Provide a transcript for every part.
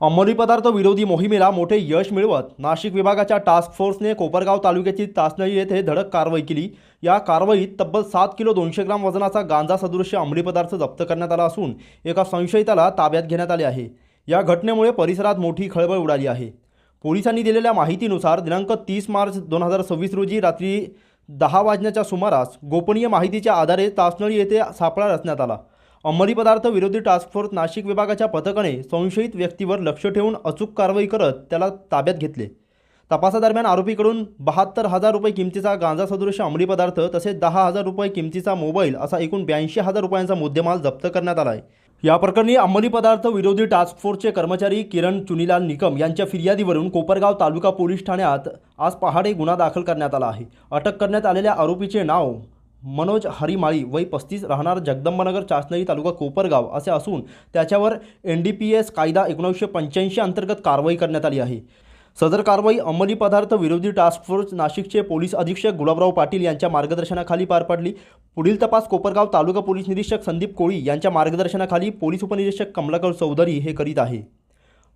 अंमली पदार्थ विरोधी मोहिमेला मोठे यश मिळवत नाशिक विभागाच्या टास्क फोर्सने कोपरगाव तालुक्यातील तासनळी येथे धडक कारवाई केली। या कारवाईत तब्बल 7 किलो 200 ग्राम वजनाचा गांजा सदृश्य अंमली पदार्थ जप्त करण्यात आला असून एका संशयिताला ताब्यात घेण्यात आले आहे। या घटनेमुळे परिसरात मोठी खळबळ उडाली आहे। पोलिसांनी दिलेल्या माहितीनुसार दिनांक 30 मार्च 2026 रोजी रात्री 10 वाजण्याच्या सुमारास गोपनीय माहितीच्या आधारे तासनळी येथे सापळा रचण्यात आला। अंमली पदार्थ विरोधी टास्क फोर्स नाशिक विभागाच्या पथकाने संशयित व्यक्तीवर लक्ष ठेवून अचूक कारवाई करत त्याला ताब्यात घेतले। तपासादरम्यान आरोपीकडून 72,000 रुपये किमतीचा गांजा सदृश अंमली पदार्थ तसेच 10,000 रुपये किमतीचा मोबाईल असा एकूण 82,000 रुपयांचा मुद्देमाल जप्त करण्यात आला आहे। या प्रकरणी अंमली पदार्थ विरोधी टास्क फोर्सचे कर्मचारी किरण चुनीलाल निकम यांच्या फिर्यादीवरून कोपरगाव तालुका पोलीस ठाण्यात आज पहाटे गुन्हा दाखल करण्यात आला आहे। अटक करण्यात आलेल्या आरोपीचे नाव मनोज हरिमाळी वय 35 राहणार जगदंबनगर चासनळी तालुका कोपरगाव असे असून त्याच्यावर NDPS कायदा 1985 अंतर्गत कारवाई करण्यात आली आहे। सदर कारवाई अंमली पदार्थ विरोधी टास्क फोर्स नाशिकचे पोलीस अधीक्षक गुलाबराव पाटील यांच्या मार्गदर्शनाखाली पार पडली। पुढील तपास कोपरगाव तालुका पोलीस निरीक्षक संदीप कोळी यांच्या मार्गदर्शनाखाली पोलीस उपनिरीक्षक कमलाकर चौधरी हे करीत आहे।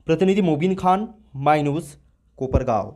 प्रतिनिधी मोबिन खान, माय न्यूज, कोपरगाव।